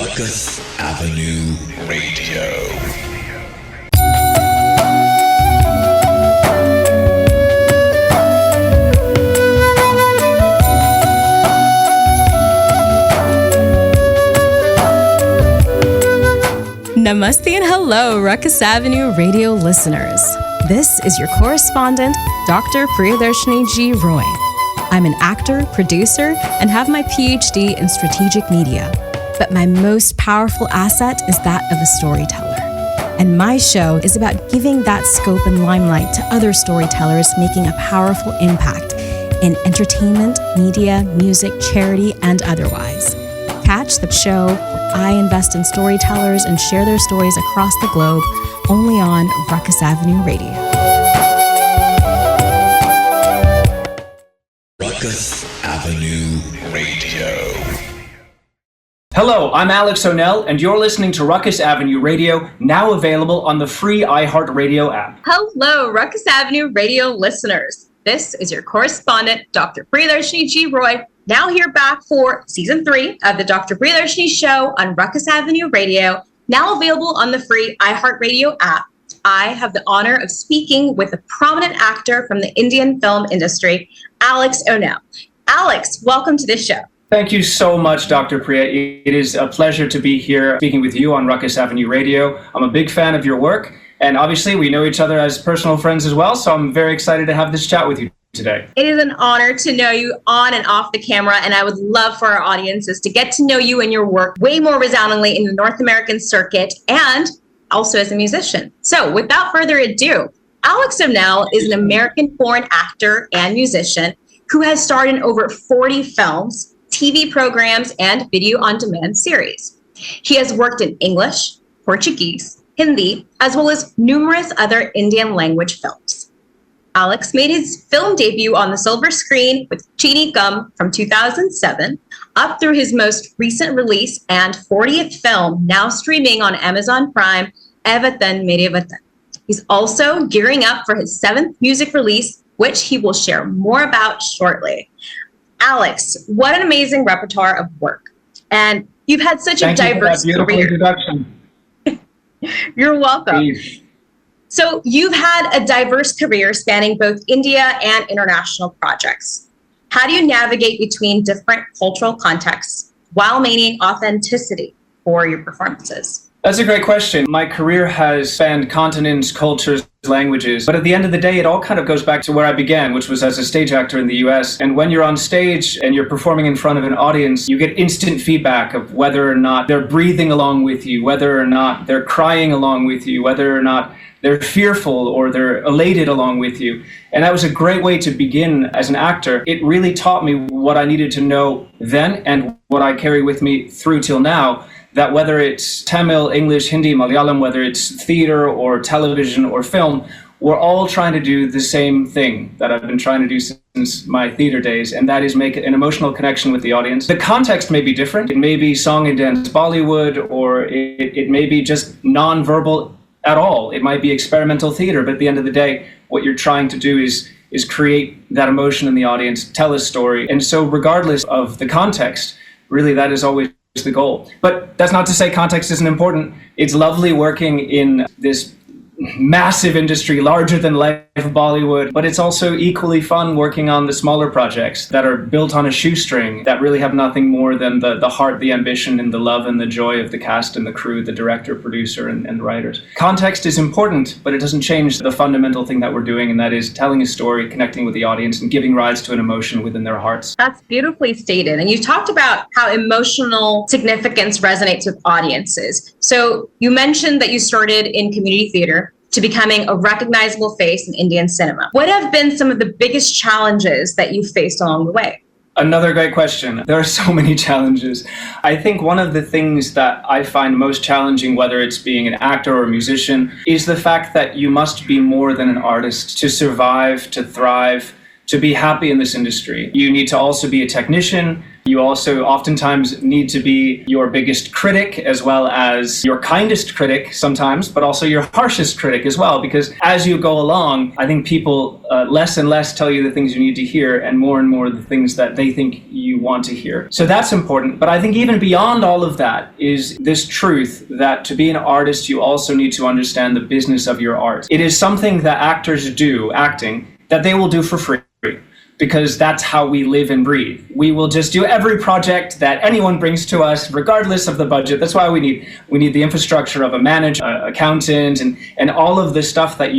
Rukus Avenue Radio. Namaste and hello, Rukus Avenue Radio listeners. This is your correspondent, Dr. Priyadarshini G. I'm an actor, producer, and have my PhD in strategic media. But my most powerful asset is that of a storyteller. And my show is about giving that scope and limelight to other storytellers making a powerful impact in entertainment, media, music, charity, and otherwise. Catch the show where I invest in storytellers and share their stories across the globe only on Rukus Avenue Radio. Rukus Avenue Radio. Hello, I'm Alexx O'Nell, and you're listening to Rukus Avenue Radio, now available on the free iHeartRADIO app. Hello, Rukus Avenue Radio listeners. This is your correspondent, Dr. Priyadarshini G. Now here back for Season 3 of the Dr. Priyadarshini Show on Rukus Avenue Radio, now available on the free iHeartRADIO app. I have the honor of speaking with a prominent actor from the Indian film industry, Alexx O'Nell. Alexx, welcome to the show. Thank you so much, Dr. Priya. It is a pleasure to be here speaking with you on Rukus Avenue Radio. I'm a big fan of your work, and obviously we know each other as personal friends as well, so I'm very excited to have this chat with you today. It is an honor to know you on and off the camera, and I would love for our audiences to get to know you and your work way more resoundingly in the North American circuit and also as a musician. So without further ado, Alexx O'Nell is an American-born actor and musician who has starred in over 40 films, TV programs, and video-on-demand series. He has worked in English, Portuguese, Hindi, as well as numerous other Indian language films. Alexx made his film debut on the silver screen with Chini Gum from 2007, up through his most recent release and 40th film, now streaming on Amazon Prime, Watan Mere Watan. He's also gearing up for his 7th music release, which he will share more about shortly. Alexx, what an amazing repertoire of work. And you've had such a diverse career. Beautiful introduction. You're welcome. Please. So you've had a diverse career spanning both India and international projects. How do you navigate between different cultural contexts while maintaining authenticity for your performances? That's a great question. My career has spanned continents, cultures, languages, but at the end of the day, it all kind of goes back to where I began, which was as a stage actor in the US. And when you're on stage and you're performing in front of an audience, you get instant feedback of whether or not they're breathing along with you, whether or not they're crying along with you, whether or not they're fearful or they're elated along with you. And that was a great way to begin as an actor. It really taught me what I needed to know then and what I carry with me through till now, that whether it's Tamil, English, Hindi, Malayalam, whether it's theater or television or film, we're all trying to do the same thing that I've been trying to do since my theater days, and that is make an emotional connection with the audience. The context may be different. It may be song and dance Bollywood, or it may be just non-verbal at all. It might be experimental theater, but at the end of the day, what you're trying to do is create that emotion in the audience, tell a story. And so regardless of the context, really that is always the goal. But that's not to say context isn't important. It's lovely working in this massive industry, larger than life Bollywood, but it's also equally fun working on the smaller projects that are built on a shoestring, that really have nothing more than the heart, the ambition, and the love and the joy of the cast and the crew, the director, producer, and writers. Context is important, but it doesn't change the fundamental thing that we're doing, and that is telling a story, connecting with the audience, and giving rise to an emotion within their hearts. That's beautifully stated. And you talked about how emotional significance resonates with audiences. So you mentioned that you started in community theater to becoming a recognizable face in Indian cinema. What have been some of the biggest challenges that you've faced along the way? Another great question. There are so many challenges. I think one of the things that I find most challenging, whether it's being an actor or a musician, is the fact that you must be more than an artist to survive, to thrive, to be happy in this industry. You need to also be a technician. You also oftentimes need to be your biggest critic as well as your kindest critic sometimes, but also your harshest critic as well, because as you go along, I think people less and less tell you the things you need to hear and more the things that they think you want to hear. So that's important. But I think even beyond all of that is this truth that to be an artist, you also need to understand the business of your art. It is something that actors do, acting, that they will do for free, because that's how we live and breathe. We will just do every project that anyone brings to us, regardless of the budget. That's why we need the infrastructure of a manager, accountant, and all of the stuff that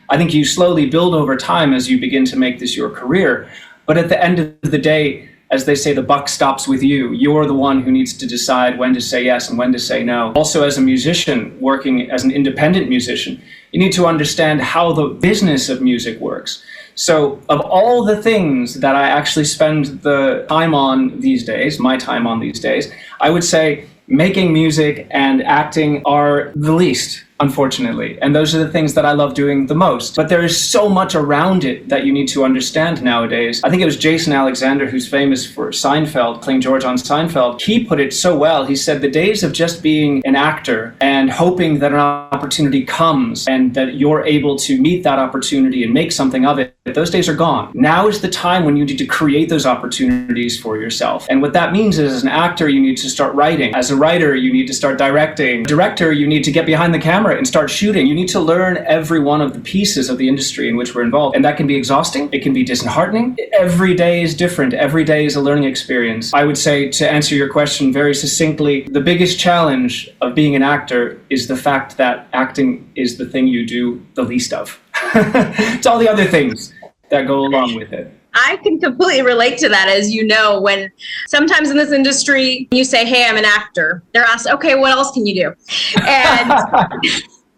I think you slowly build over time as you begin to make this your career. But at the end of the day, as they say, the buck stops with you. You're the one who needs to decide when to say yes and when to say no. Also, as a musician, working as an independent musician, you need to understand how the business of music works. So of all the things that I actually spend the time on these days, my time on these days, I would say making music and acting are the least, unfortunately. And those are the things that I love doing the most. But there is so much around it that you need to understand nowadays. I think it was Jason Alexander, who's famous for Seinfeld, playing George on Seinfeld. He put it so well. He said the days of just being an actor and hoping that an opportunity comes and that you're able to meet that opportunity and make something of it, those days are gone. Now is the time when you need to create those opportunities for yourself. And what that means is, as an actor, you need to start writing. As a writer, you need to start directing. Director, you need to get behind the camera and start shooting. You need to learn every one of the pieces of the industry in which we're involved. And that can be exhausting. It can be disheartening. Every day is different. Every day is a learning experience. I would say, to answer your question very succinctly, the biggest challenge of being an actor is the fact that acting is the thing you do the least of. It's all the other things that go along with it. I can completely relate to that. As you know, when sometimes in this industry you say, hey, I'm an actor, they're asked, okay, what else can you do? And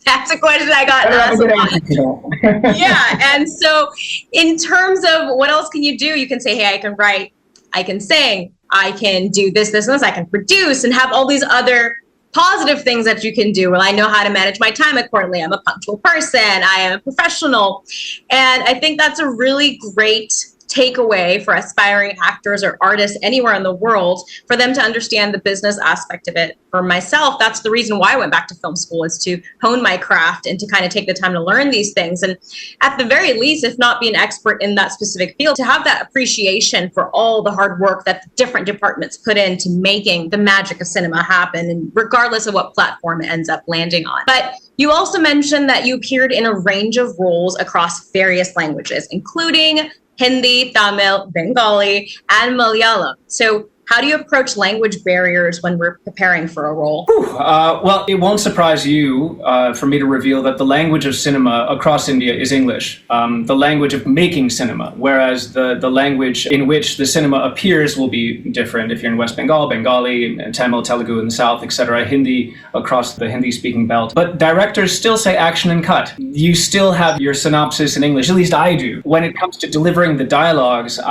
that's a question I got asked a lot. Yeah. And so in terms of what else can you do, you can say, hey, I can write, I can sing, I can do this, and this, I can produce and have all these other positive things that you can do. Well, I know how to manage my time accordingly. I'm a punctual person. I am a professional. And I think that's a really great takeaway for aspiring actors or artists anywhere in the world, for them to understand the business aspect of it. For myself, that's the reason why I went back to film school, is to hone my craft and to kind of take the time to learn these things. And at the very least, if not be an expert in that specific field, to have that appreciation for all the hard work that the different departments put into making the magic of cinema happen, and regardless of what platform it ends up landing on. But you also mentioned that you appeared in a range of roles across various languages, including Hindi, Tamil, Bengali, and Malayalam. So how do you approach language barriers when we're preparing for a role? Well, it won't surprise you for me to reveal that the language of cinema across India is English, the language of making cinema, whereas the language in which the cinema appears will be different. If you're in West Bengal, Bengali, and Tamil, Telugu in the south, etc., Hindi across the Hindi-speaking belt. But directors still say action and cut. You still have your synopsis in English, at least I do. When it comes to delivering the dialogues,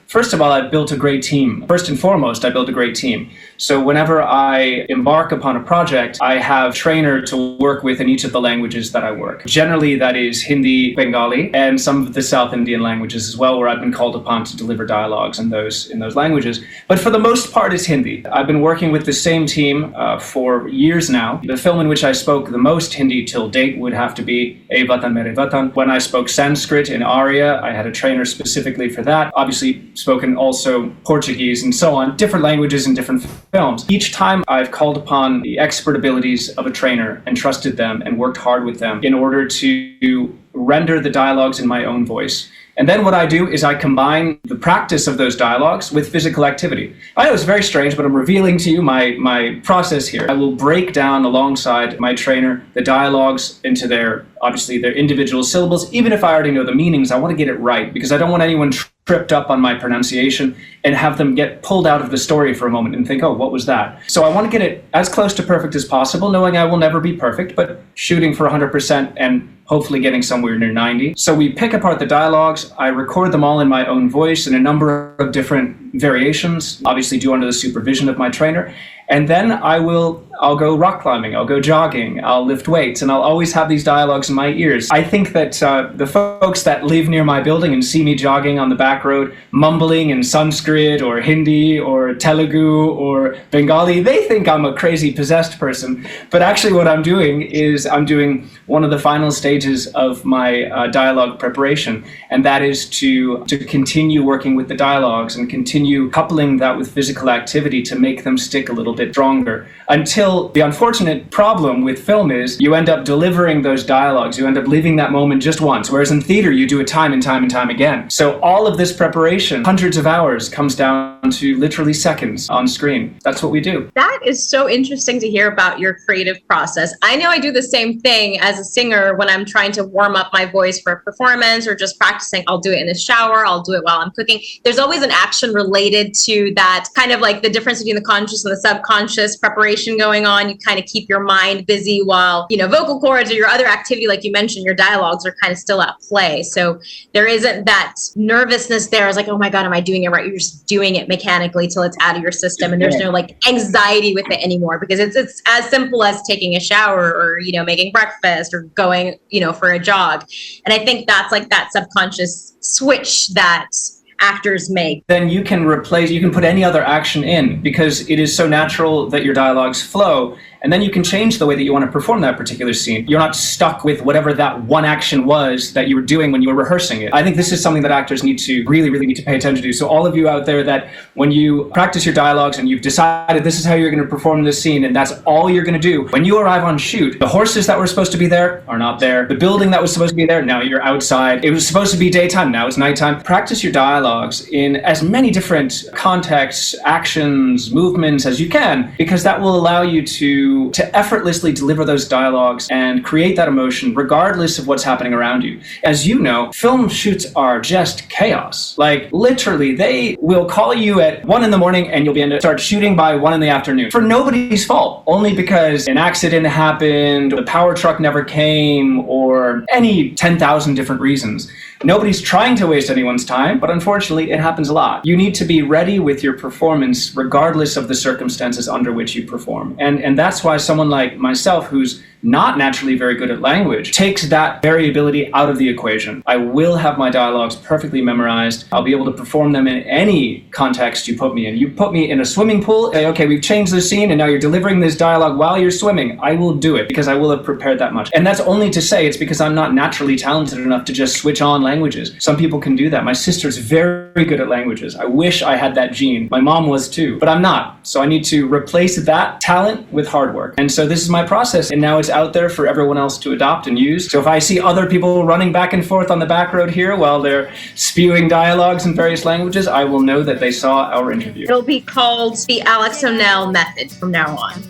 first of all, I've built a great team. First and foremost, I built a great team. So whenever I embark upon a project, I have a trainer to work with in each of the languages that I work. Generally, that is Hindi, Bengali, and some of the South Indian languages as well, where I've been called upon to deliver dialogues in those languages. But for the most part, it's Hindi. I've been working with the same team for years now. The film in which I spoke the most Hindi till date would have to be Watan Mere Watan. When I spoke Sanskrit in Aarya, I had a trainer specifically for that. Obviously, spoken also Portuguese and so on, different languages in different films. Each time I've called upon the expert abilities of a trainer and trusted them and worked hard with them in order to render the dialogues in my own voice. And then what I do is I combine the practice of those dialogues with physical activity. I know it's very strange, but I'm revealing to you my process here. I will break down alongside my trainer the dialogues into their individual syllables. Even if I already know the meanings, I want to get it right, because I don't want anyone tripped up on my pronunciation and have them get pulled out of the story for a moment and think, oh, what was that? So I want to get it as close to perfect as possible, knowing I will never be perfect, but shooting for 100% and hopefully getting somewhere near 90. So we pick apart the dialogues. I record them all in my own voice in a number of different variations, obviously due under the supervision of my trainer. And then I will I'll go rock climbing, I'll go jogging, I'll lift weights, and I'll always have these dialogues in my ears. I think that the folks that live near my building and see me jogging on the back road, mumbling in Sanskrit or Hindi or Telugu or Bengali, they think I'm a crazy possessed person. But actually what I'm doing is I'm doing one of the final stages of my dialogue preparation, and that is to continue working with the dialogues and continue coupling that with physical activity to make them stick a little bit stronger. Until the unfortunate problem with film is you end up delivering those dialogues, you end up leaving that moment just once, whereas in theater you do it time and time and time again. So all of this preparation, hundreds of hours, comes down to literally seconds on screen. That's what we do. That is so interesting to hear about your creative process. I know I do the same thing as a singer when I'm trying to warm up my voice for a performance or just practicing. I'll do it in the shower, I'll do it while I'm cooking. There's always an action related to that, kind of like the difference between the conscious and the subconscious preparation going on. You kind of keep your mind busy while, vocal cords or your other activity, like you mentioned, your dialogues are kind of still at play. So there isn't that nervousness there. It's like, oh my God, am I doing it right? You're just doing it mechanically till it's out of your system. And there's no like anxiety with it anymore, because it's as simple as taking a shower or, making breakfast or going, for a jog. And I think that's like that subconscious switch that actors make. Then you can put any other action in, because it is so natural that your dialogues flow. And then you can change the way that you want to perform that particular scene. You're not stuck with whatever that one action was that you were doing when you were rehearsing it. I think this is something that actors need to really need to pay attention to. So all of you out there, that when you practice your dialogues and you've decided this is how you're going to perform this scene and that's all you're going to do, when you arrive on shoot, the horses that were supposed to be there are not there. The building that was supposed to be there, now you're outside. It was supposed to be daytime, now it's nighttime. Practice your dialogues in as many different contexts, actions, movements as you can, because that will allow you to effortlessly deliver those dialogues and create that emotion regardless of what's happening around you. As you know, film shoots are just chaos. Like literally, they will call you at 1 a.m. and you'll be able to start shooting by 1 p.m. for nobody's fault, only because an accident happened, the power truck never came, or any 10,000 different reasons. Nobody's trying to waste anyone's time, but unfortunately it happens a lot. You need to be ready with your performance regardless of the circumstances under which you perform. And that's why someone like myself, who's not naturally very good at language, takes that variability out of the equation. I will have my dialogues perfectly memorized. I'll be able to perform them in any context you put me in. You put me in a swimming pool, say, okay, we've changed the scene and now you're delivering this dialogue while you're swimming. I will do it because I will have prepared that much. And that's only to say it's because I'm not naturally talented enough to just switch on languages. Some people can do that. My sister's very good at languages. I wish I had that gene. My mom was too, but I'm not. So I need to replace that talent with hard work. And so this is my process. And now it's out there for everyone else to adopt and use. So if I see other people running back and forth on the back road here while they're spewing dialogues in various languages, I will know that they saw our interview. It'll be called the Alexx O'Nell method from now on.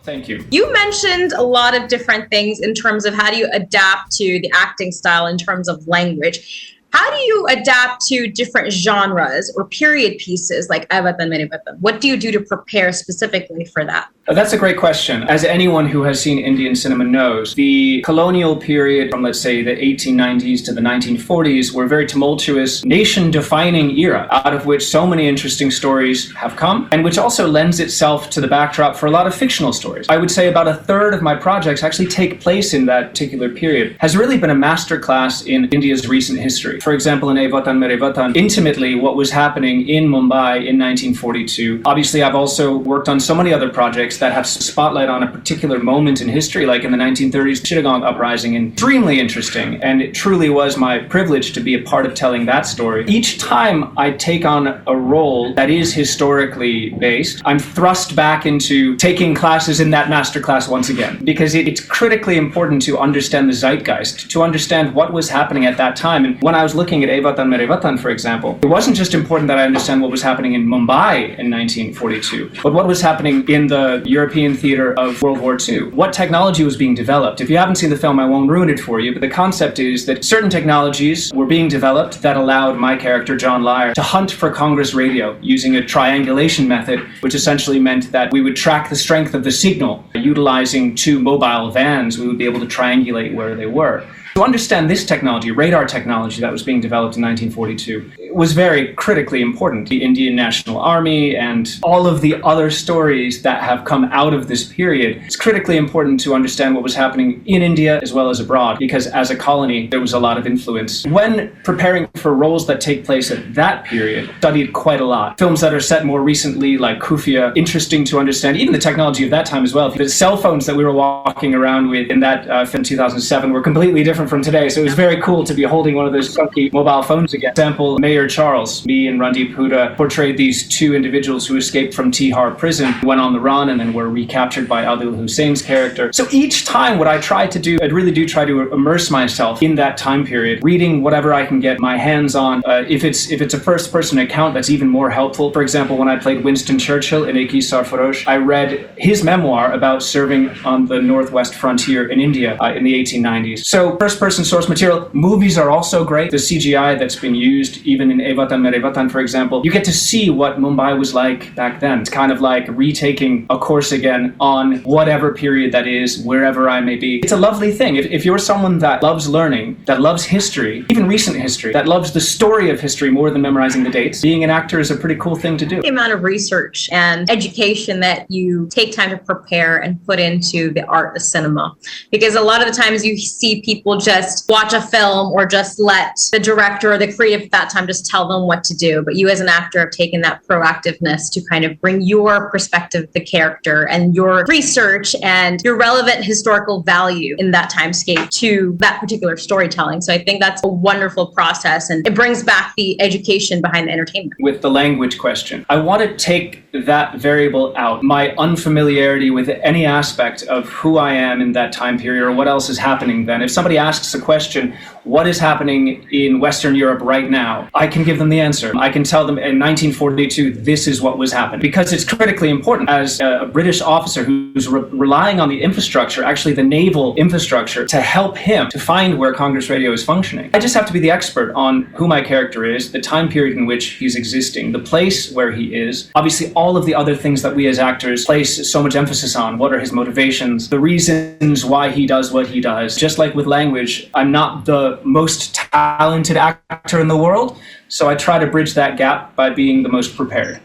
Thank you. You mentioned a lot of different things in terms of how do you adapt to the acting style in terms of language. How do you adapt to different genres or period pieces like Watan Mere Watan? What do you do to prepare specifically for that? That's a great question. As anyone who has seen Indian cinema knows, the colonial period from, let's say, the 1890s to the 1940s were a very tumultuous, nation-defining era, out of which so many interesting stories have come, and which also lends itself to the backdrop for a lot of fictional stories. I would say about a third of my projects actually take place in that particular period. Has really been a masterclass in India's recent history. For example, in Watan Mere Watan, intimately what was happening in Mumbai in 1942. Obviously, I've also worked on so many other projects that have spotlight on a particular moment in history, like in the 1930s Chittagong uprising, and extremely interesting. And it truly was my privilege to be a part of telling that story. Each time I take on a role that is historically based, I'm thrust back into taking classes in that masterclass once again, because it's critically important to understand the zeitgeist, to understand what was happening at that time. And when I was looking at Watan Mere Watan, for example, it wasn't just important that I understand what was happening in Mumbai in 1942, but what was happening in the European theater of World War II. What technology was being developed? If you haven't seen the film, I won't ruin it for you, but the concept is that certain technologies were being developed that allowed my character, John Lyer, to hunt for Congress radio using a triangulation method, which essentially meant that we would track the strength of the signal. Utilizing 2 mobile vans, we would be able to triangulate where they were. To understand this technology, radar technology that was being developed in 1942, was very critically important. The Indian National Army and all of the other stories that have come out of this period. It's critically important to understand what was happening in India as well as abroad, because as a colony, there was a lot of influence. When preparing for roles that take place at that period, studied quite a lot. Films that are set more recently, like Khufiya, interesting to understand, even the technology of that time as well. The cell phones that we were walking around with in that film 2007 were completely different from today, so it was very cool to be holding one of those funky mobile phones again. For example, Mayor Charles, me and Randeep Hooda portrayed these two individuals who escaped from Tihar prison, went on the run, and then were recaptured by Adil Hussein's character. So each time what I try to do, I really do try to immerse myself in that time period, reading whatever I can get my hands on. If it's a first-person account, that's even more helpful. For example, when I played Winston Churchill in Eki Sarfarosh, I read his memoir about serving on the northwest frontier in India in the 1890s. So first-person source material. Movies are also great. The CGI that's been used, even in Watan Mere Watan, for example, you get to see what Mumbai was like back then. It's kind of like retaking a course again on whatever period that is, wherever I may be. It's a lovely thing. If you're someone that loves learning, that loves history, even recent history, that loves the story of history more than memorizing the dates, being an actor is a pretty cool thing to do. The amount of research and education that you take time to prepare and put into the art of cinema. Because a lot of the times you see people just watch a film or just let the director or the creative at that time just tell them what to do. But you as an actor have taken that proactiveness to kind of bring your perspective, the character, and your research and your relevant historical value in that timescape to that particular storytelling. So I think that's a wonderful process, and it brings back the education behind the entertainment. With the language question, I want to take that variable out. My unfamiliarity with any aspect of who I am in that time period or what else is happening then. If somebody asks a question, what is happening in Western Europe right now? I can give them the answer. I can tell them in 1942, this is what was happening. Because it's critically important as a British officer who's relying on the infrastructure, actually the naval infrastructure, to help him to find where Congress Radio is functioning. I just have to be the expert on who my character is, the time period in which he's existing, the place where he is, obviously all of the other things that we as actors place so much emphasis on. What are his motivations, the reasons why he does what he does. Just like with language, I'm not the most talented actor in the world, so I try to bridge that gap by being the most prepared.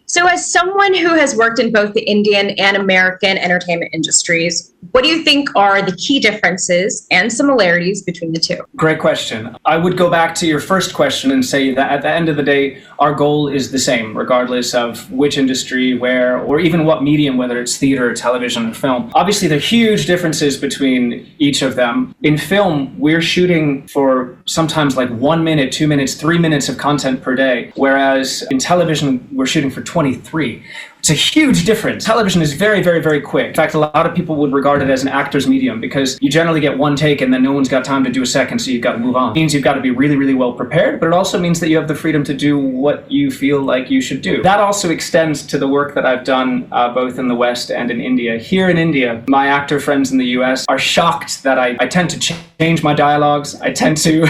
So as someone who has worked in both the Indian and American entertainment industries, what do you think are the key differences and similarities between the two? Great question. I would go back to your first question and say that at the end of the day, our goal is the same, regardless of which industry, where, or even what medium, whether it's theater, television, or film. Obviously, there are huge differences between each of them. In film, we're shooting for sometimes like 1 minute, 2 minutes, 3 minutes of content per day, whereas in television, we're shooting for 23. It's a huge difference. Television is very, very, very quick. In fact, a lot of people would regard it as an actor's medium because you generally get one take and then no one's got time to do a second, so you've got to move on. It means you've got to be really, really well prepared, but it also means that you have the freedom to do what you feel like you should do. That also extends to the work that I've done both in the West and in India. Here in India, my actor friends in the US are shocked that I tend to change my dialogues. I tend to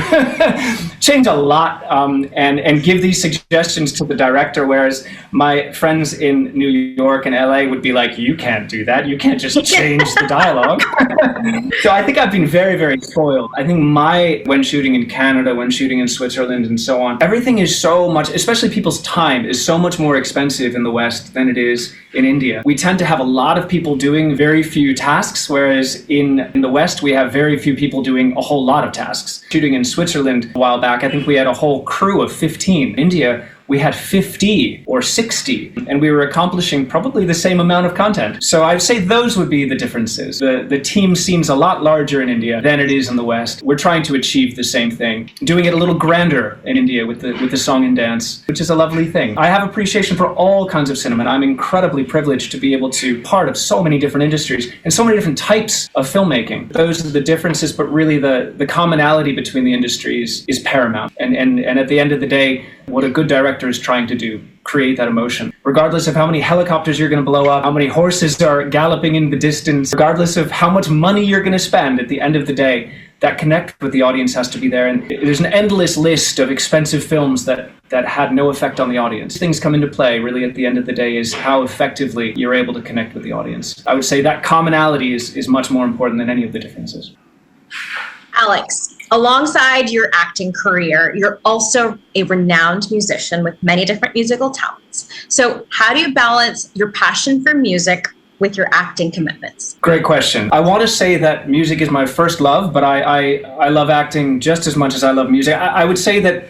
change a lot and give these suggestions to the director, whereas my friends in New York and LA would be like, you can't do that. You can't just change the dialogue. So I think I've been very, very spoiled. I think when shooting in Canada, when shooting in Switzerland and so on, everything is so much, especially people's time, is so much more expensive in the West than it is in India. We tend to have a lot of people doing very few tasks, whereas in the West, we have very few people doing a whole lot of tasks. Shooting in Switzerland a while back, I think we had a whole crew of 15. India, we had 50 or 60, and we were accomplishing probably the same amount of content. So I'd say those would be the differences. The team seems a lot larger in India than it is in the West. We're trying to achieve the same thing, doing it a little grander in India with the song and dance, which is a lovely thing. I have appreciation for all kinds of cinema, and I'm incredibly privileged to be able to part of so many different industries and so many different types of filmmaking. Those are the differences, but really the commonality between the industries is paramount. And at the end of the day, what a good director is trying to do, create that emotion. Regardless of how many helicopters you're going to blow up, how many horses are galloping in the distance, regardless of how much money you're going to spend, at the end of the day, that connect with the audience has to be there. And there's an endless list of expensive films that had no effect on the audience. Things come into play, really, at the end of the day, is how effectively you're able to connect with the audience. I would say that commonality is much more important than any of the differences. Alexx, Alongside your acting career, you're also a renowned musician with many different musical talents. So how do you balance your passion for music with your acting commitments? Great question. I want to say that music is my first love, but I love acting just as much as I love music. I would say that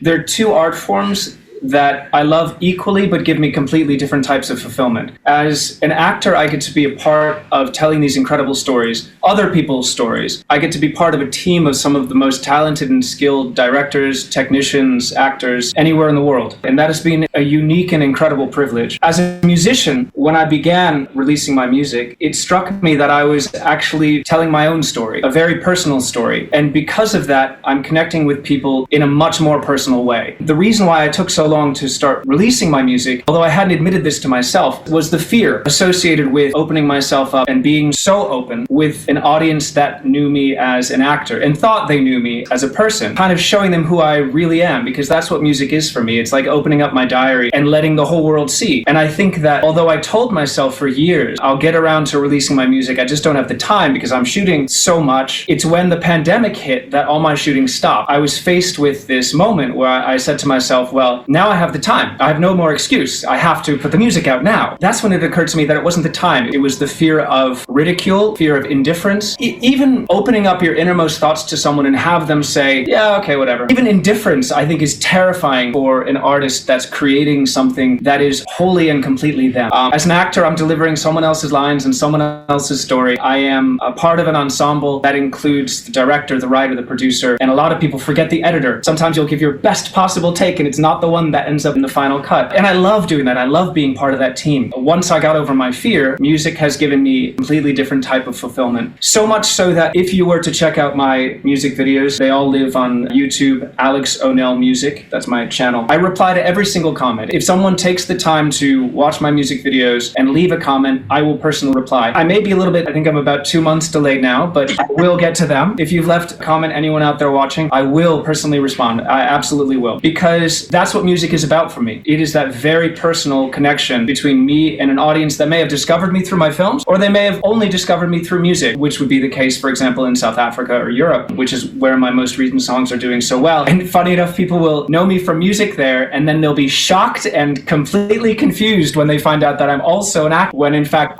there are two art forms that I love equally, but give me completely different types of fulfillment. As an actor, I get to be a part of telling these incredible stories, other people's stories. I get to be part of a team of some of the most talented and skilled directors, technicians, actors, anywhere in the world. And that has been a unique and incredible privilege. As a musician, when I began releasing my music, it struck me that I was actually telling my own story, a very personal story. And because of that, I'm connecting with people in a much more personal way. The reason why I took so long to start releasing my music, although I hadn't admitted this to myself, was the fear associated with opening myself up and being so open with an audience that knew me as an actor and thought they knew me as a person, kind of showing them who I really am, because that's what music is for me. It's like opening up my diary and letting the whole world see. And I think that although I told myself for years, I'll get around to releasing my music, I just don't have the time because I'm shooting so much. It's when the pandemic hit that all my shooting stopped. I was faced with this moment where I said to myself, well, now I have the time. I have no more excuse. I have to put the music out now. That's when it occurred to me that it wasn't the time. It was the fear of ridicule, fear of indifference. Even opening up your innermost thoughts to someone and have them say, yeah, okay, whatever. Even indifference, I think, is terrifying for an artist that's creating something that is wholly and completely them. As an actor, I'm delivering someone else's lines and someone else's story. I am a part of an ensemble that includes the director, the writer, the producer, and a lot of people forget the editor. Sometimes you'll give your best possible take and it's not the one that ends up in the final cut. And I love doing that. I love being part of that team. Once I got over my fear, music has given me a completely different type of fulfillment. So much so that if you were to check out my music videos, they all live on YouTube, Alexx O'Nell Music. That's my channel. I reply to every single comment. If someone takes the time to watch my music videos and leave a comment, I will personally reply. I may be a little bit, I think I'm about 2 months delayed now, but I will get to them. If you've left a comment, anyone out there watching, I will personally respond. I absolutely will. Because that's what music is about for me. It is that very personal connection between me and an audience that may have discovered me through my films, or they may have only discovered me through music, which would be the case, for example, in South Africa or Europe, which is where my most recent songs are doing so well. And funny enough, people will know me from music there, and then they'll be shocked and completely confused when they find out that I'm also an actor, when in fact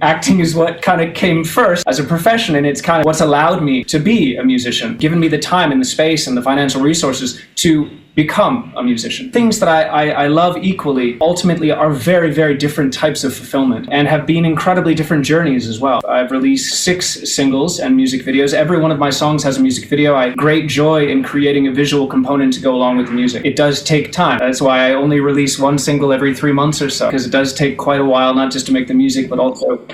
acting is what kind of came first as a profession, and it's kind of what's allowed me to be a musician, given me the time and the space and the financial resources to become a musician. Things that I love equally ultimately are very, very different types of fulfillment and have been incredibly different journeys as well. I've released 6 singles and music videos. Every one of my songs has a music video. I have great joy in creating a visual component to go along with the music. It does take time. That's why I only release 1 single every 3 months or so, because it does take quite a while, not just to make the music, but also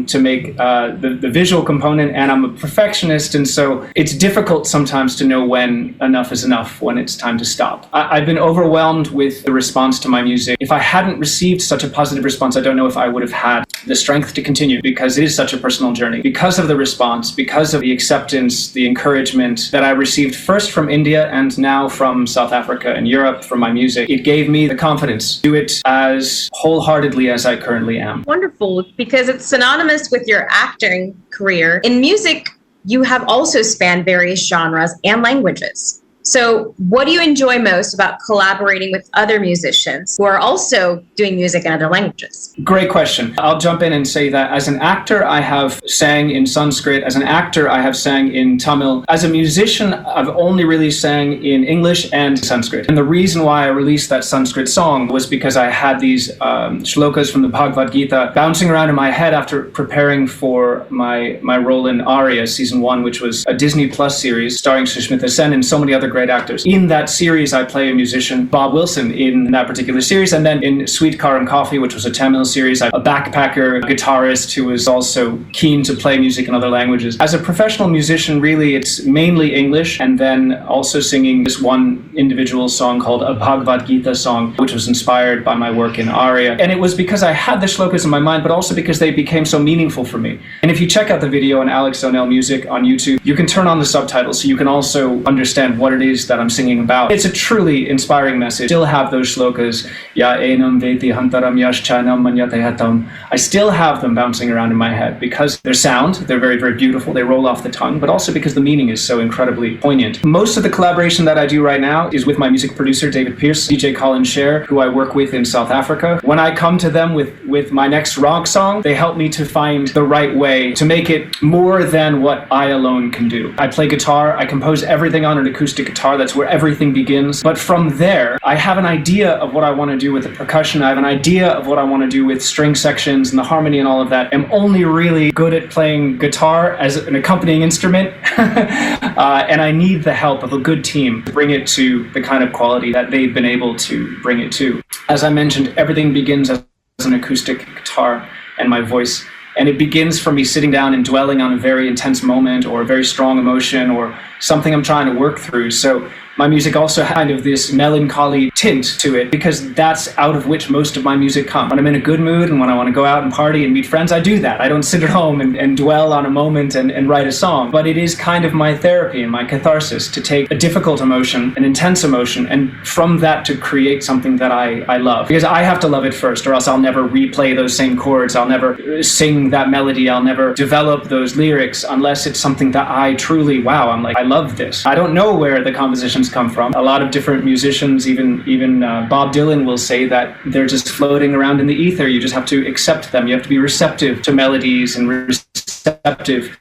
to make the visual component. And I'm a perfectionist, and so it's difficult sometimes to know when enough is enough, when it's time to stop. I've been overwhelmed with the response to my music. If I hadn't received such a positive response, I don't know if I would have had the strength to continue, because it is such a personal journey. Because of the response, because of the acceptance, the encouragement that I received first from India and now from South Africa and Europe from my music, it gave me the confidence to do it as wholeheartedly as I currently am. Wonderful, because it's synonymous with your acting career. In music, you have also spanned various genres and languages. So what do you enjoy most about collaborating with other musicians who are also doing music in other languages? Great question. I'll jump in and say that as an actor, I have sang in Sanskrit. As an actor, I have sang in Tamil. As a musician, I've only really sang in English and Sanskrit. And the reason why I released that Sanskrit song was because I had these shlokas from the Bhagavad Gita bouncing around in my head after preparing for my role in Aarya, season 1, which was a Disney Plus series starring Sushmita Sen and so many other great actors. In that series, I play a musician, Bob Wilson, in that particular series. And then in Sweet Car and Coffee, which was a Tamil series, I'm a backpacker guitarist who was also keen to play music in other languages. As a professional musician, really, it's mainly English, and then also singing this one individual song called a Bhagavad Gita song, which was inspired by my work in Aarya. And it was because I had the shlokas in my mind, but also because they became so meaningful for me. And if you check out the video on Alexx O'Nell Music on YouTube, you can turn on the subtitles so you can also understand what it it is that I'm singing about. It's a truly inspiring message. Still have those shlokas, Ya enam veti hantaram yaschanam manyatehatam. I still have them bouncing around in my head because their sound, they're very, very beautiful. They roll off the tongue, but also because the meaning is so incredibly poignant. Most of the collaboration that I do right now is with my music producer, David Pierce, DJ Colin Scher, who I work with in South Africa. When I come to them with my next rock song, they help me to find the right way to make it more than what I alone can do. I play guitar, I compose everything on an acoustic guitar, that's where everything begins. But from there, I have an idea of what I want to do with the percussion, I have an idea of what I want to do with string sections and the harmony and all of that. I'm only really good at playing guitar as an accompanying instrument, and I need the help of a good team to bring it to the kind of quality that they've been able to bring it to. As I mentioned, everything begins as an acoustic guitar and my voice. And it begins from me sitting down and dwelling on a very intense moment or a very strong emotion or something I'm trying to work through. So my music also has kind of this melancholy tint to it because that's out of which most of my music comes. When I'm in a good mood and when I want to go out and party and meet friends, I do that. I don't sit at home and dwell on a moment and write a song. But it is kind of my therapy and my catharsis to take a difficult emotion, an intense emotion, and from that to create something that I love. Because I have to love it first, or else I'll never replay those same chords. I'll never sing that melody. I'll never develop those lyrics unless it's something that I truly, wow, I'm like, I love this. I don't know where the compositions come from. A lot of different musicians, even Bob Dylan will say that they're just floating around in the ether. You just have to accept them. You have to be receptive to melodies and receptive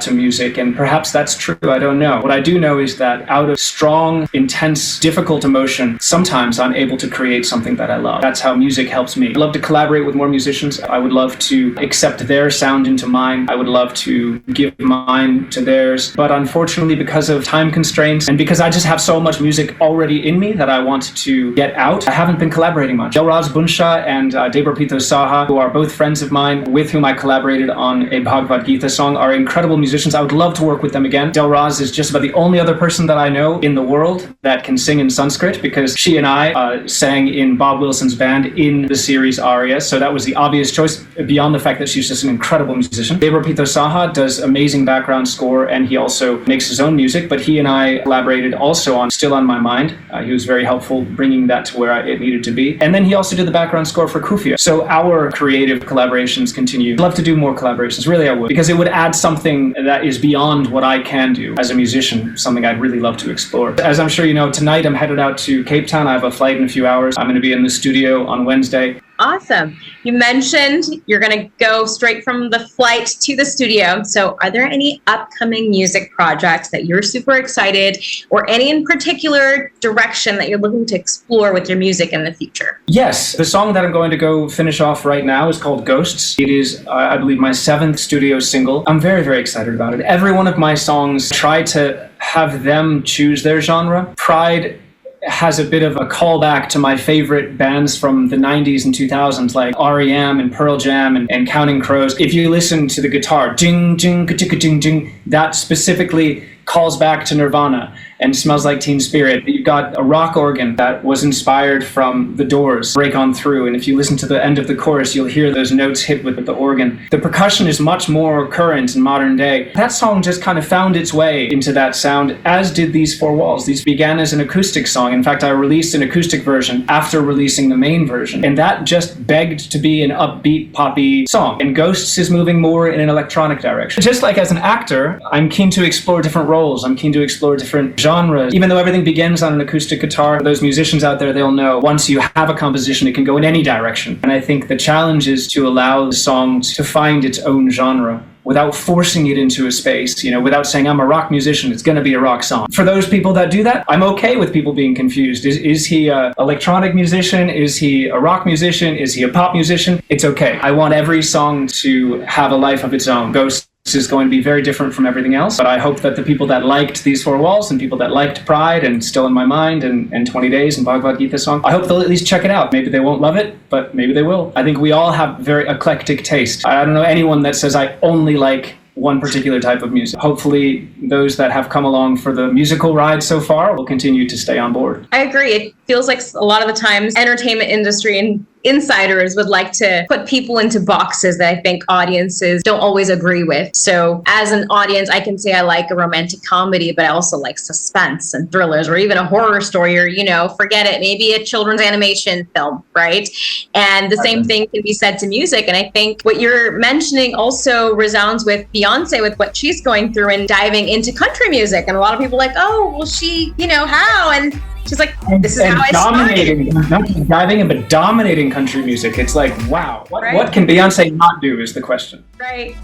to music, and perhaps that's true, I don't know. What I do know is that out of strong, intense, difficult emotion, sometimes I'm able to create something that I love. That's how music helps me. I love to collaborate with more musicians. I would love to accept their sound into mine. I would love to give mine to theirs. But unfortunately, because of time constraints and because I just have so much music already in me that I want to get out, I haven't been collaborating much. Delraz Bunsha and Debrapito Saha, who are both friends of mine with whom I collaborated on a Bhagavad Gita song, are incredible musicians. I would love to work with them again. Delraz is just about the only other person that I know in the world that can sing in Sanskrit because she and I sang in Bob Wilson's band in the series Aarya, so that was the obvious choice beyond the fact that she's just an incredible musician. Debrapito Saha does amazing background score and he also makes his own music, but he and I collaborated also on Still on My Mind. He was very helpful bringing that to where it needed to be. And then he also did the background score for Khufiya. So our creative collaborations continue. I'd love to do more collaborations, really I would, because it would add something that is beyond what I can do as a musician, something I'd really love to explore. As I'm sure you know, tonight I'm headed out to Cape Town. I have a flight in a few hours. I'm going to be in the studio on Wednesday. Awesome. You mentioned you're going to go straight from the flight to the studio. So are there any upcoming music projects that you're super excited or any in particular direction that you're looking to explore with your music in the future? Yes. The song that I'm going to go finish off right now is called Ghosts. It is, I believe, my 7th studio single. I'm very, very excited about it. Every one of my songs try to have them choose their genre. Pride has a bit of a callback to my favorite bands from the 90s and 2000s, like R.E.M. and Pearl Jam and Counting Crows. If you listen to the guitar, ding, ding, ka-chicka, ding, ding, that specifically calls back to Nirvana and Smells Like Teen Spirit. You've got a rock organ that was inspired from The Doors, Break On Through, and if you listen to the end of the chorus, you'll hear those notes hit with the organ. The percussion is much more current and modern day. That song just kind of found its way into that sound, as did These Four Walls. These began as an acoustic song. In fact, I released an acoustic version after releasing the main version, and that just begged to be an upbeat, poppy song. And Ghosts is moving more in an electronic direction. Just like as an actor, I'm keen to explore different roles. I'm keen to explore different genres. Even though everything begins on an acoustic guitar, those musicians out there, they'll know once you have a composition, it can go in any direction. And I think the challenge is to allow the song to find its own genre without forcing it into a space, without saying, I'm a rock musician, it's going to be a rock song. For those people that do that, I'm okay with people being confused. Is he an electronic musician? Is he a rock musician? Is he a pop musician? It's okay. I want every song to have a life of its own. Ghosts is going to be very different from everything else, but I hope that the people that liked These Four Walls and people that liked Pride and Still in My Mind and 20 Days and Bhagavad Gita song, I hope they'll at least check it out. Maybe they won't love it, but maybe they will. I think we all have very eclectic taste. I don't know anyone that says I only like one particular type of music. Hopefully those that have come along for the musical ride so far will continue to stay on board. I agree. It feels like a lot of the times entertainment industry and insiders would like to put people into boxes that I think audiences don't always agree with. So as an audience, I can say I like a romantic comedy, but I also like suspense and thrillers, or even a horror story, or, forget it, maybe a children's animation film, right? And the same thing can be said to music. And I think what you're mentioning also resounds with Beyonce, with what she's going through and diving into country music. And a lot of people are like, oh, well, she, how? And she's like, this is how I started. Not just diving in, but dominating country music. It's like, wow, what can Beyonce not do is the question. Right.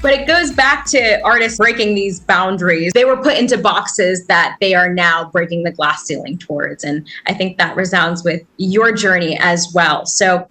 But it goes back to artists breaking these boundaries. They were put into boxes that they are now breaking the glass ceiling towards. And I think that resounds with your journey as well. So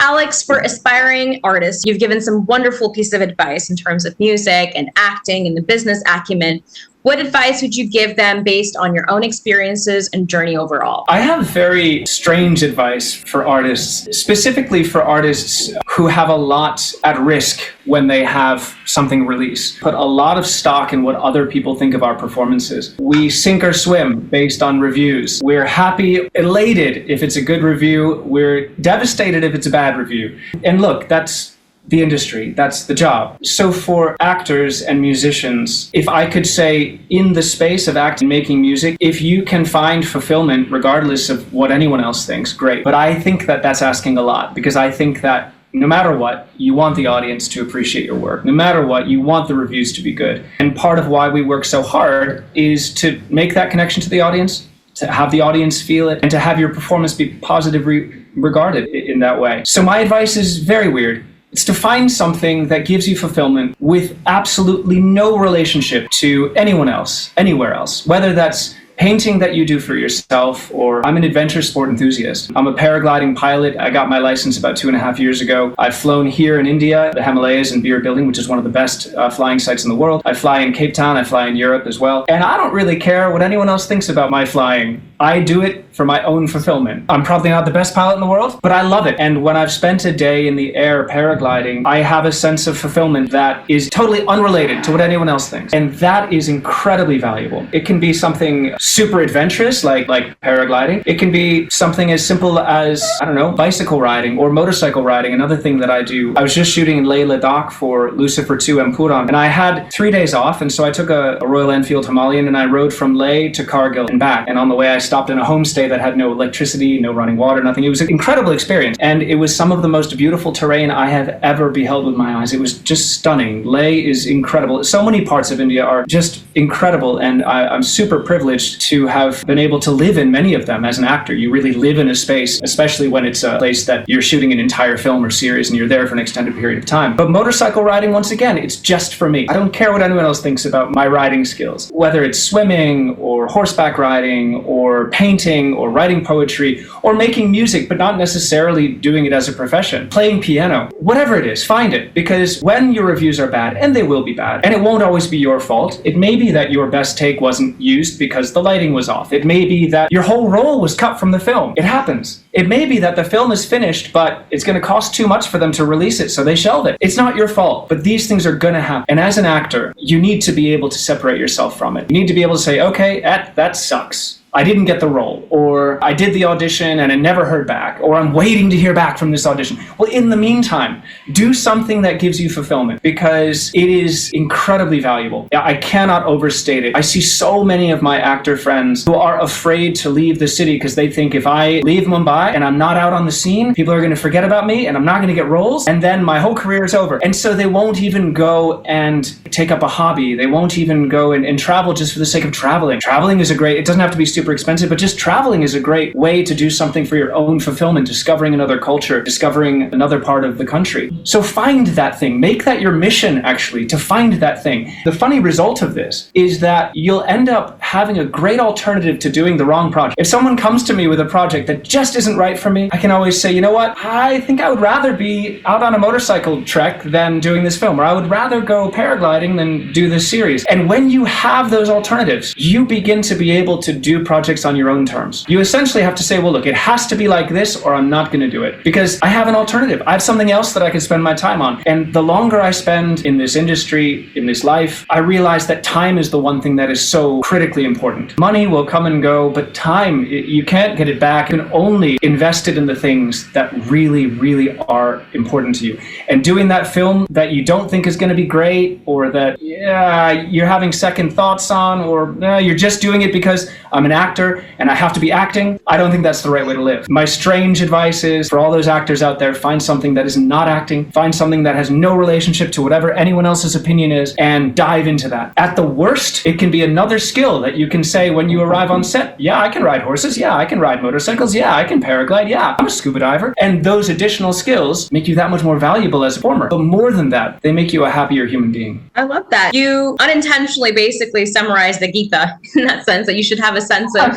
Alexx, for aspiring artists, you've given some wonderful pieces of advice in terms of music and acting and the business acumen. What advice would you give them based on your own experiences and journey overall? I have very strange advice for artists, specifically for artists who have a lot at risk when they have something released. Put a lot of stock in what other people think of our performances. We sink or swim based on reviews. We're happy, elated if it's a good review. We're devastated if it's a bad review. And look, that's the industry, that's the job. So for actors and musicians, if I could say in the space of acting, making music, if you can find fulfillment regardless of what anyone else thinks, great. But I think that that's asking a lot, because I think that no matter what, you want the audience to appreciate your work. No matter what, you want the reviews to be good. And part of why we work so hard is to make that connection to the audience, to have the audience feel it, and to have your performance be positively regarded in that way. So my advice is very weird. It's to find something that gives you fulfillment with absolutely no relationship to anyone else, anywhere else, whether that's painting that you do for yourself, or I'm an adventure sport enthusiast. I'm a paragliding pilot. I got my license about 2.5 years ago. I've flown here in India, the Himalayas and Beer Building, which is one of the best flying sites in the world. I fly in Cape Town. I fly in Europe as well. And I don't really care what anyone else thinks about my flying. I do it for my own fulfillment. I'm probably not the best pilot in the world, but I love it. And when I've spent a day in the air paragliding, I have a sense of fulfillment that is totally unrelated to what anyone else thinks. And that is incredibly valuable. It can be something super adventurous, like paragliding. It can be something as simple as, bicycle riding or motorcycle riding, another thing that I do. I was just shooting in Leh Ladakh for Lucifer 2 Empuran, and I had 3 days off, and so I took a Royal Enfield Himalayan and I rode from Leh to Kargil and back. And on the way, I stopped in a homestay that had no electricity, no running water, nothing. It was an incredible experience. And it was some of the most beautiful terrain I have ever beheld with my eyes. It was just stunning. Leh is incredible. So many parts of India are just incredible. And I'm super privileged to have been able to live in many of them as an actor. You really live in a space, especially when it's a place that you're shooting an entire film or series and you're there for an extended period of time. But motorcycle riding, once again, it's just for me. I don't care what anyone else thinks about my riding skills. Whether it's swimming or horseback riding or painting or writing poetry or making music, but not necessarily doing it as a profession, playing piano, whatever it is, find it. Because when your reviews are bad, and they will be bad, and it won't always be your fault, it may be that your best take wasn't used because the lighting was off. It may be that your whole role was cut from the film. It happens. It may be that the film is finished, but it's going to cost too much for them to release it, so they shelve it. It's not your fault, but these things are going to happen. And as an actor, you need to be able to separate yourself from it. You need to be able to say, okay, that sucks. I didn't get the role, or I did the audition and I never heard back, or I'm waiting to hear back from this audition. Well, in the meantime, do something that gives you fulfillment, because it is incredibly valuable. I cannot overstate it. I see so many of my actor friends who are afraid to leave the city because they think if I leave Mumbai and I'm not out on the scene, people are going to forget about me and I'm not going to get roles, and then my whole career is over. And so they won't even go and take up a hobby. They won't even go and travel just for the sake of traveling. Traveling is it doesn't have to be super expensive, but just traveling is a great way to do something for your own fulfillment, discovering another culture, discovering another part of the country. So find that thing. Make that your mission, actually, to find that thing. The funny result of this is that you'll end up having a great alternative to doing the wrong project. If someone comes to me with a project that just isn't right for me, I can always say, you know what? I think I would rather be out on a motorcycle trek than doing this film, or I would rather go paragliding than do this series. And when you have those alternatives, you begin to be able to do projects on your own terms. You essentially have to say, well, look, it has to be like this or I'm not going to do it because I have an alternative. I have something else that I can spend my time on. And the longer I spend in this industry, in this life, I realize that time is the one thing that is so critically important. Money will come and go, but time, you can't get it back. You can only invest it in the things that really, really are important to you. And doing that film that you don't think is going to be great, or that you're having second thoughts on, or you're just doing it because I'm an actor and I have to be acting, I don't think that's the right way to live. My strange advice is for all those actors out there, find something that is not acting, find something that has no relationship to whatever anyone else's opinion is, and dive into that. At the worst, it can be another skill that you can say when you arrive on set, yeah, I can ride horses, yeah, I can ride motorcycles, yeah, I can paraglide, yeah, I'm a scuba diver. And those additional skills make you that much more valuable as a performer. But more than that, they make you a happier human being. I love that. You unintentionally basically summarized the Gita in that sense, that you should have a sense of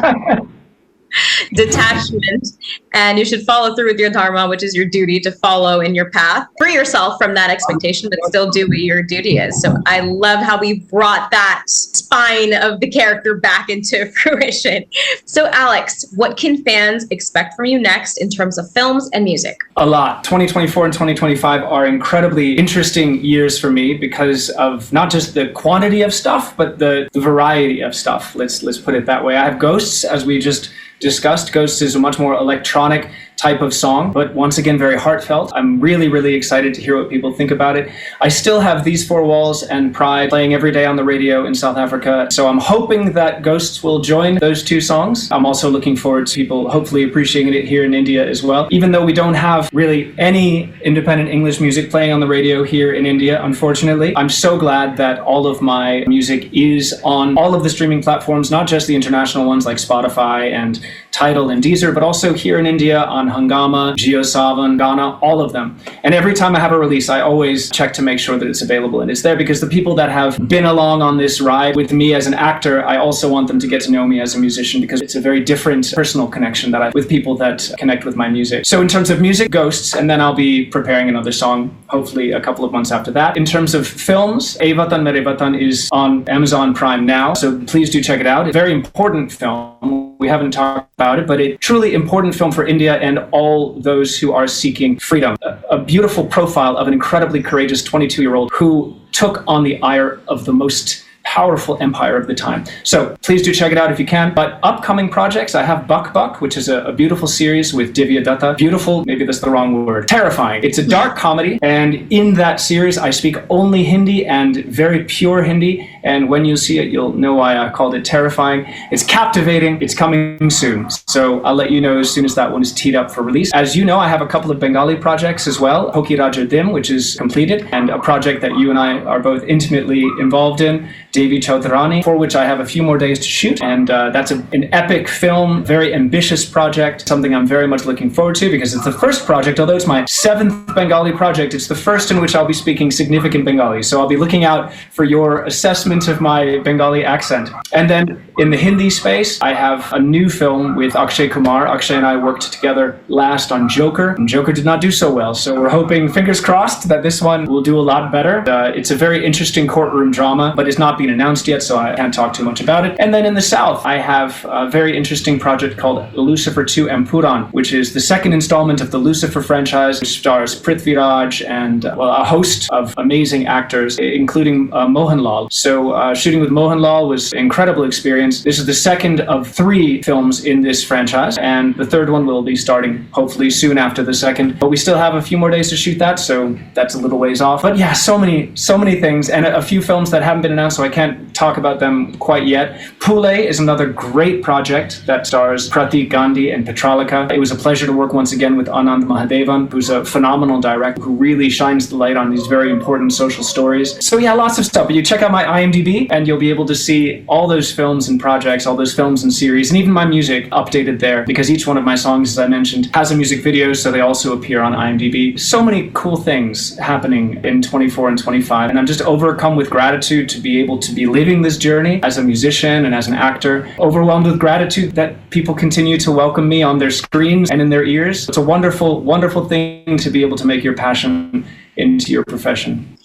detachment, and you should follow through with your dharma, which is your duty to follow in your path. Free yourself from that expectation, but still do what your duty is. So I love how we brought that spine of the character back into fruition. So Alexx, what can fans expect from you next in terms of films and music? A lot. 2024 and 2025 are incredibly interesting years for me because of not just the quantity of stuff, but the variety of stuff. Let's put it that way. I have Ghosts, as we just discussed. Ghosts is a much more electronic type of song, but once again, very heartfelt. I'm really, really excited to hear what people think about it. I still have These Four Walls and Pride playing every day on the radio in South Africa, so I'm hoping that Ghosts will join those two songs. I'm also looking forward to people hopefully appreciating it here in India as well. Even though we don't have really any independent English music playing on the radio here in India, unfortunately, I'm so glad that all of my music is on all of the streaming platforms, not just the international ones like Spotify and Tidal and Deezer, but also here in India on Hungama, JioSaavn, Ghana, all of them. And every time I have a release, I always check to make sure that it's available and it's there, because the people that have been along on this ride with me as an actor, I also want them to get to know me as a musician, because it's a very different personal connection that I have with people that connect with my music. So in terms of music, Ghosts, and then I'll be preparing another song, hopefully a couple of months after that. In terms of films, Watan Mere Watan is on Amazon Prime now, so please do check it out. It's a very important film. We haven't talked about it, but a truly important film for India and all those who are seeking freedom. A beautiful profile of an incredibly courageous 22-year-old who took on the ire of the most powerful empire of the time. So please do check it out if you can. But upcoming projects, I have Buck Buck, which is a beautiful series with Divya Datta. Beautiful, maybe that's the wrong word. Terrifying. It's a dark comedy, and in that series I speak only Hindi and very pure Hindi, and when you see it you'll know why I called it terrifying. It's captivating. It's coming soon. So I'll let you know as soon as that one is teed up for release. As you know, I have a couple of Bengali projects as well. Hoki Raja Dim, which is completed, and a project that you and I are both intimately involved in, Devi Chaudharani, for which I have a few more days to shoot. And that's an epic film, very ambitious project, something I'm very much looking forward to, because it's the first project, although it's my 7th Bengali project, it's the first in which I'll be speaking significant Bengali. So I'll be looking out for your assessment of my Bengali accent. And then in the Hindi space, I have a new film with Akshay Kumar. Akshay and I worked together last on Joker, and Joker did not do so well. So we're hoping, fingers crossed, that this one will do a lot better. It's a very interesting courtroom drama, but it's not been announced yet, so I can't talk too much about it. And then in the South, I have a very interesting project called Lucifer 2 Empuran, which is the second installment of the Lucifer franchise, which stars Prithvi Raj and a host of amazing actors, including Mohanlal. So shooting with Mohanlal was an incredible experience. This is the second of 3 films in this franchise, and the third one will be starting hopefully soon after the second. But we still have a few more days to shoot that, so that's a little ways off. But yeah, so many things, and a few films that haven't been announced, so I can't talk about them quite yet. Pule is another great project that stars Pratik Gandhi and Petralika. It was a pleasure to work once again with Anand Mahadevan, who's a phenomenal director who really shines the light on these very important social stories. So yeah, lots of stuff. But you check out my IMDb and you'll be able to see all those films and projects, all those films and series, and even my music updated there, because each one of my songs, as I mentioned, has a music video, so they also appear on IMDb. So many cool things happening in 24 and 25, and I'm just overcome with gratitude to be able to be living this journey as a musician and as an actor, overwhelmed with gratitude that people continue to welcome me on their screens and in their ears. It's a wonderful, wonderful thing to be able to make your passion into your profession.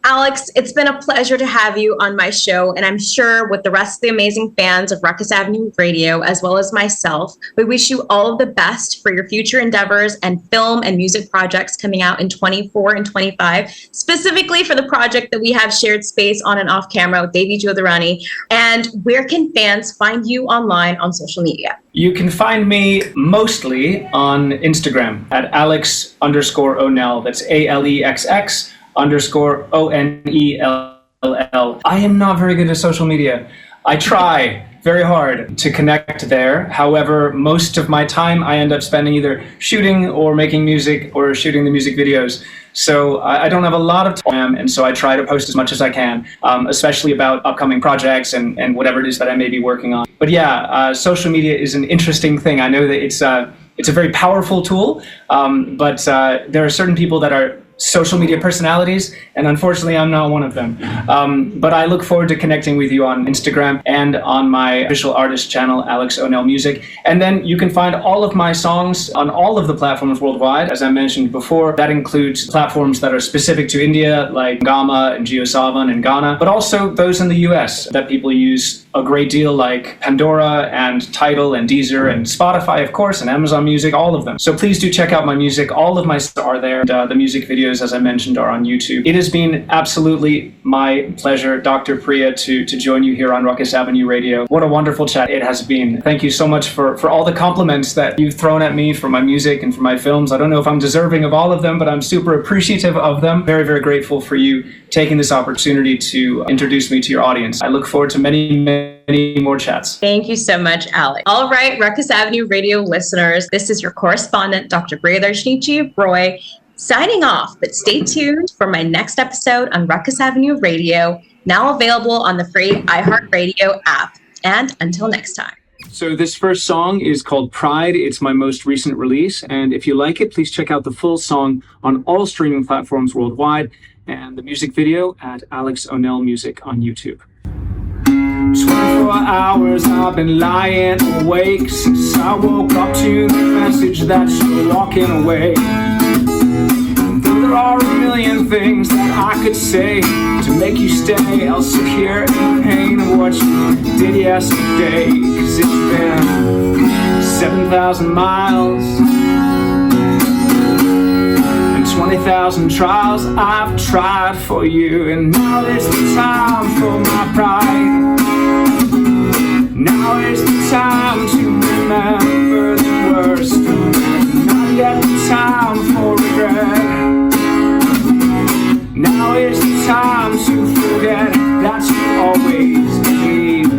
Alexx, it's been a pleasure to have you on my show, and I'm sure with the rest of the amazing fans of Rukus Ave Radio, as well as myself, we wish you all of the best for your future endeavors and film and music projects coming out in 24 and 25, specifically for the project that we have shared space on and off camera with Devi Jyotirani. And where can fans find you online on social media? You can find me mostly on Instagram at Alexx_O'Nell. That's ALEXX_ONELL. I am not very good at social media. I try very hard to connect there. However, most of my time I end up spending either shooting or making music or shooting the music videos. So I don't have a lot of time, and so I try to post as much as I can, especially about upcoming projects and whatever it is that I may be working on. But yeah, social media is an interesting thing. I know that it's a very powerful tool, but there are certain people that are social media personalities, and unfortunately I'm not one of them. But I look forward to connecting with you on Instagram and on my official artist channel, Alexx O'Nell Music. And then you can find all of my songs on all of the platforms worldwide, as I mentioned before. That includes platforms that are specific to India, like Gama and JioSaavn in Ghana, but also those in the US that people use a great deal, like Pandora and Tidal and Deezer and Spotify, of course, and Amazon Music, all of them. So please do check out my music. All of my stuff are there. And, the music videos, as I mentioned, are on YouTube. It has been absolutely my pleasure, Dr. Priya, to join you here on Rukus Ave Radio. What a wonderful chat it has been. Thank you so much for all the compliments that you've thrown at me for my music and for my films. I don't know if I'm deserving of all of them, but I'm super appreciative of them. Very, very grateful for you taking this opportunity to introduce me to your audience. I look forward to many more chats. Thank you so much, Alexx. All right, Rukus Ave Radio listeners, this is your correspondent, Dr. Priyadarshini G, signing off, but stay tuned for my next episode on Rukus Ave Radio, now available on the free iHeartRADIO app. And until next time. So this first song is called Pride. It's my most recent release, and if you like it, please check out the full song on all streaming platforms worldwide, and the music video at Alexx O'Nell Music on YouTube. 24 hours I've been lying awake since I woke up to the message that you're walking away. There are a million things that I could say to make you stay. I'll sit here in pain of what you did yesterday. 'Cause it's been 7,000 miles and 20,000 trials I've tried for you. And now is the time for my pride. Now is the time to remember the worst. Not yet the time for regret. Now is the time to forget that you always believed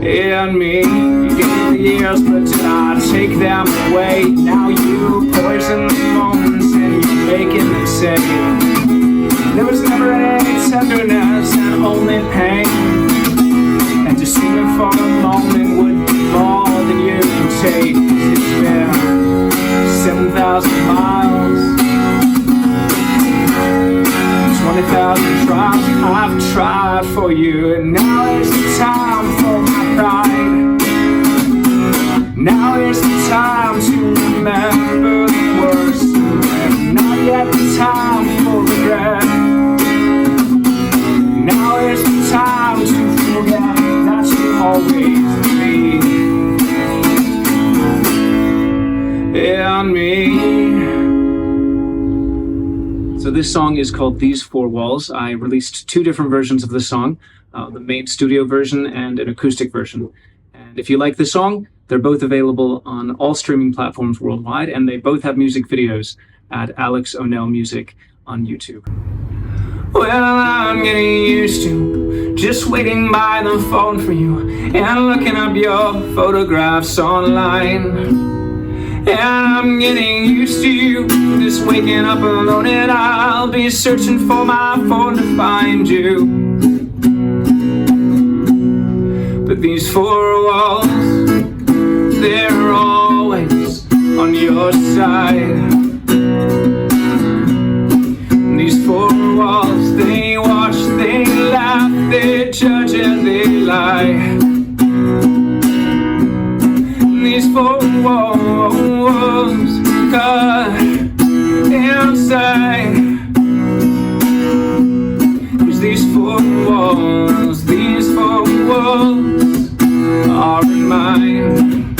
in me. You gave me the years, but did I take them away? Now you poison the moments and you're making them say there was never any tenderness and only pain. And to see it for a moment would be more than you can take. It's been 7,000 miles, 20,000 trials I've tried for you. And now is the time for my pride. Now is the time to remember the worst. And not yet the time for regret. Now is the time to forget that you always believed in me. So this song is called These Four Walls. I released two different versions of the song, the main studio version and an acoustic version. And if you like the song, they're both available on all streaming platforms worldwide, and they both have music videos at Alexx O'Nell Music on YouTube. Well, I'm getting used to just waiting by the phone for you and looking up your photographs online. And I'm getting used to you just waking up alone, and I'll be searching for my phone to find you. But these four walls, they're always on your side. These four walls, they watch, they laugh, they judge, and they lie. These four walls, God, and outside. There's these four walls, these four walls are mine.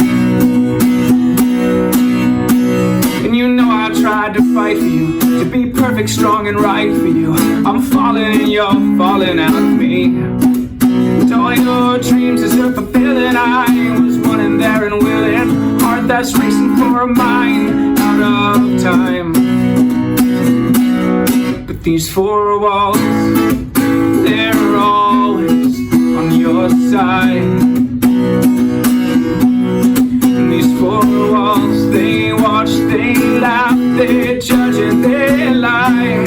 And you know I tried to fight for you, to be perfect, strong and right for you. I'm falling and you're falling out of me. And all your dreams as they're fulfilling, I was wanting there and willing, heart that's racing for a mind out of time. But these four walls, they're always on your side. And these four walls, they watch, they laugh, they judge and they lie.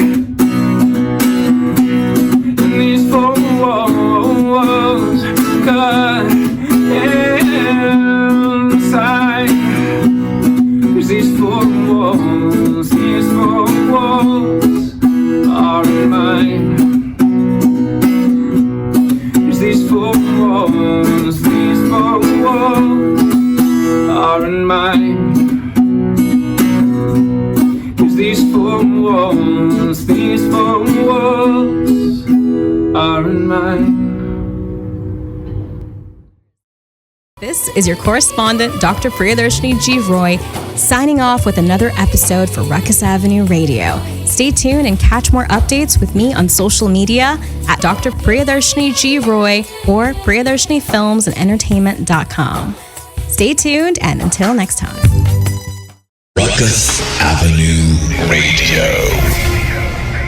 And these four walls cut inside. There's these four walls are mine. There's these four walls are in mine. There's these four walls are in mine. This is your correspondent, Dr. Priyadarshini G. Roy, signing off with another episode for Rukus Ave Radio. Stay tuned and catch more updates with me on social media at Dr. Priyadarshini G. Roy or PriyadarshiniFilmsAndEntertainment.com. Stay tuned, and until next time. Rukus Avenue Radio.